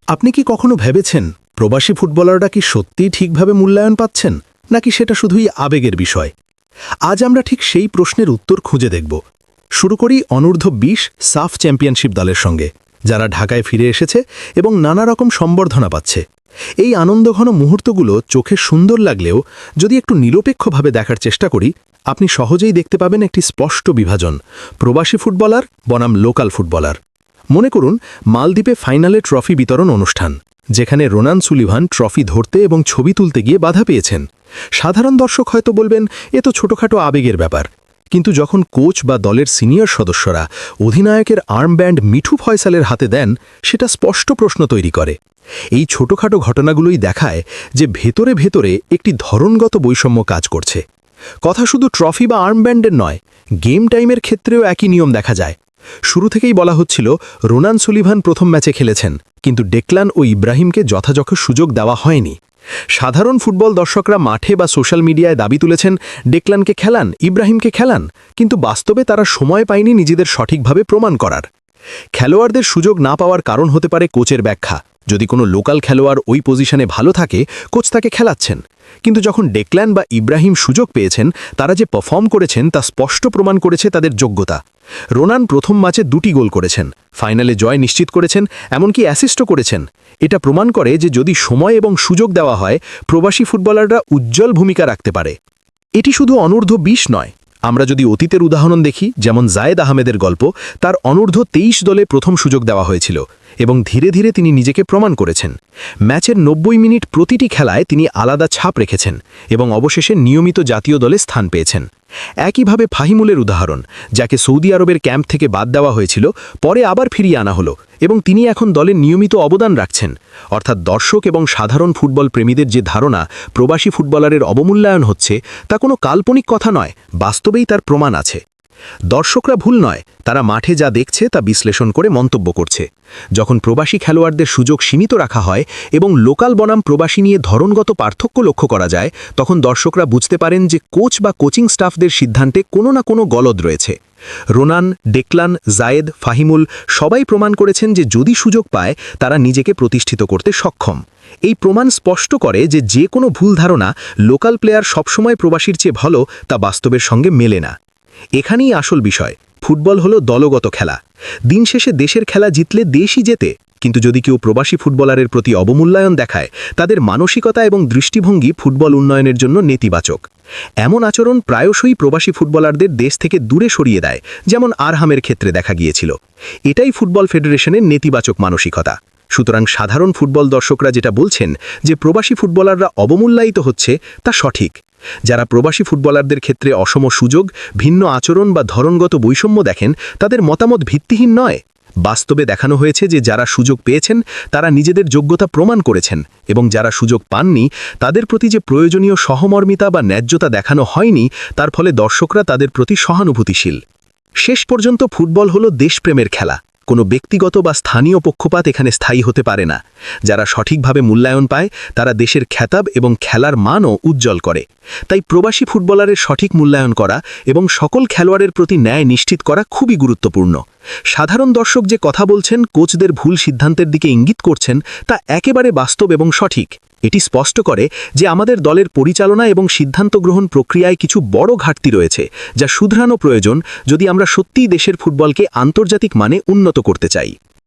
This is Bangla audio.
আপনি কি কখনো ভেবেছেন প্রবাসী ফুটবলাররা কি সত্যিই ঠিকভাবে মূল্যায়ন পাচ্ছেন নাকি সেটা শুধুই আবেগের বিষয়? আজ আমরা ঠিক সেই প্রশ্নের উত্তর খুঁজে দেখব। শুরু করি অনূর্ধ্ব ২০ সাফ চ্যাম্পিয়নশিপ দলের সঙ্গে, যারা ঢাকায় ফিরে এসেছে এবং নানা রকম সম্বর্ধনা পাচ্ছে। এই আনন্দঘন মুহূর্তগুলো চোখে সুন্দর লাগলেও যদি একটু নিরপেক্ষভাবে দেখার চেষ্টা করি, আপনি সহজেই দেখতে পাবেন একটি স্পষ্ট বিভাজন: প্রবাসী ফুটবলার বনাম লোকাল ফুটবলার। মনে করুন মালদ্বীপে ফাইনালে ট্রফি বিতরণ অনুষ্ঠান, যেখানে রোনান সুলিভান ট্রফি ধরতে এবং ছবি তুলতে গিয়ে বাধা পেয়েছেন। সাধারণ দর্শক হয়তো বলবেন, এ তো ছোটখাটো আবেগের ব্যাপার। কিন্তু যখন কোচ বা দলের সিনিয়র সদস্যরা অধিনায়কের আর্মব্যান্ড মিঠু ফয়সালের হাতে দেন, সেটা স্পষ্ট প্রশ্ন তৈরি করে। এই ছোটখাটো ঘটনাগুলোই দেখায় যে ভেতরে ভেতরে একটি ধরনগত বৈষম্য কাজ করছে। কথা শুধু ট্রফি বা আর্মব্যান্ডের নয়, গেম টাইমের ক্ষেত্রেও একই নিয়ম দেখা যায়। শুরু থেকেই বলা হচ্ছিল রোনান সুলিভান প্রথম ম্যাচে খেলেছেন, কিন্তু ডেকলান ও ইব্রাহিমকে যথাযথ সুযোগ দেওয়া হয়নি। সাধারণ ফুটবল দর্শকরা মাঠে বা সোশ্যাল মিডিয়ায় দাবি তুলেছেন, ডেকলানকে খেলান, ইব্রাহিমকে খেলান, কিন্তু বাস্তবে তারা সময় পায়নি নিজেদের সঠিকভাবে প্রমাণ করার। খেলোয়াড়দের সুযোগ না পাওয়ার কারণ হতে পারে কোচের ব্যাখ্যা। যদি কোনো লোকাল খেলোয়াড় ওই পজিশনে ভালো থাকে, কোচ তাকে খেলাচ্ছেন। কিন্তু যখন ডেকলান বা ইব্রাহিম সুযোগ পেয়েছেন, তারা যে পারফর্ম করেছেন তা স্পষ্ট প্রমাণ করেছে তাদের যোগ্যতা। রোনান প্রথম ম্যাচে 2টি গোল করেছেন, ফাইনালে জয় নিশ্চিত করেছেন, এমনকি অ্যাসিস্টও করেছেন। এটা প্রমাণ করে যে যদি সময় এবং সুযোগ দেওয়া হয়, প্রবাসী ফুটবলাররা উজ্জ্বল ভূমিকা রাখতে পারে। এটি শুধু অনূর্ধ্ব ২০ নয়, আমরা যদি অতীতের উদাহরণ দেখি, যেমন জায়েদ আহমেদের গল্প, তার অনূর্ধ্ব ২৩ দলে প্রথম সুযোগ দেওয়া হয়েছিল এবং ধীরে ধীরে তিনি নিজেকে প্রমাণ করেছেন। ম্যাচের ৯০ মিনিট প্রতিটি খেলায় তিনি আলাদা ছাপ রেখেছেন এবং অবশেষে নিয়মিত জাতীয় দলে স্থান পেয়েছেন। একইভাবে ফাহিমুলের উদাহরণ, যাকে সৌদি আরবের ক্যাম্প থেকে বাদ দেওয়া হয়েছিল, পরে আবার ফিরিয়ে আনা হলো এবং তিনি এখন দলে নিয়মিত অবদান রাখছেন। অর্থাৎ দর্শক এবং সাধারণ ফুটবল প্রেমীদের যে ধারণা প্রবাসী ফুটবলারের অবমূল্যায়ন হচ্ছে, তা কোনো কাল্পনিক কথা নয়, বাস্তবেই তার প্রমাণ আছে। দর্শকরা ভুল নয়, তারা মাঠে যা দেখছে তা বিশ্লেষণ করে মন্তব্য করছে। যখন প্রবাসী খেলোয়াড়দের সুযোগ সীমিত রাখা হয় এবং লোকাল বনাম প্রবাসী নিয়ে ধরনগত পার্থক্য লক্ষ্য করা যায়, তখন দর্শকরা বুঝতে পারেন যে কোচ বা কোচিং স্টাফদের সিদ্ধান্তে কোনো না কোনো গলদ রয়েছে। রোনান, ডেকলান, জায়েদ, ফাহিমুল সবাই প্রমাণ করেছেন যে যদি সুযোগ পায়, তারা নিজেকে প্রতিষ্ঠিত করতে সক্ষম। এই প্রমাণ স্পষ্ট করে যে যে কোনো ভুল ধারণা লোকাল প্লেয়ার সবসময় প্রবাসীর চেয়ে ভালো, তা বাস্তবের সঙ্গে মেলে না। এখানেই আসল বিষয়, ফুটবল হলো দলগত খেলা। দিন শেষে দেশের খেলা জিতলে দেশই জেতে, কিন্তু যদি কেউ প্রবাসী ফুটবলারের প্রতি অবমূল্যায়ন দেখায়, তাদের মানসিকতা এবং দৃষ্টিভঙ্গি ফুটবল উন্নয়নের জন্য নেতিবাচক। এমন আচরণ প্রায়শই প্রবাসী ফুটবলারদের দেশ থেকে দূরে সরিয়ে দেয়, যেমন আরহামের ক্ষেত্রে দেখা গিয়েছিল। এটাই ফুটবল ফেডারেশনের নেতিবাচক মানসিকতা। সুতরাং সাধারণ ফুটবল দর্শকরা যেটা বলছেন যে প্রবাসী ফুটবলাররা অবমূল্যায়িত হচ্ছে, তা সঠিক। যারা প্রবাসী ফুটবলারদের ক্ষেত্রে অসম সুযোগ, ভিন্ন আচরণ বা ধরনগত বৈষম্য দেখেন, তাদের মতামত ভিত্তিহীন নয়। বাস্তবে দেখানো হয়েছে যে যারা সুযোগ পেয়েছেন, তারা নিজেদের যোগ্যতা প্রমাণ করেছেন, এবং যারা সুযোগ পাননি, তাদের প্রতি যে প্রয়োজনীয় সহমর্মিতা বা ন্যায্যতা দেখানো হয়নি, তার ফলে দর্শকরা তাদের প্রতি সহানুভূতিশীল। শেষ পর্যন্ত ফুটবল হলো দেশপ্রেমের খেলা। কোনো ব্যক্তিগত বা স্থানীয় পক্ষপাত এখানে স্থায়ী হতে পারে না। যারা সঠিকভাবে মূল্যায়ন পায়, তারা দেশের খ্যাতাব এবং খেলার মানও উজ্জ্বল করে। তাই প্রবাসী ফুটবলারের সঠিক মূল্যায়ন করা এবং সকল খেলোয়াড়ের প্রতি ন্যায় নিশ্চিত করা খুবই গুরুত্বপূর্ণ। সাধারণ দর্শক যে কথা বলছেন, কোচদের ভুল সিদ্ধান্তের দিকে ইঙ্গিত করছেন, তা একেবারে বাস্তব এবং সঠিক। এটি স্পষ্ট করে যে আমাদের দলের পরিচালনা এবং সিদ্ধান্ত গ্রহণ প্রক্রিয়ায় কিছু বড় ঘাটতি রয়েছে, যা শুধরানো প্রয়োজন যদি আমরা সত্যিই দেশের ফুটবলকে আন্তর্জাতিক মানে উন্নত করতে চাই।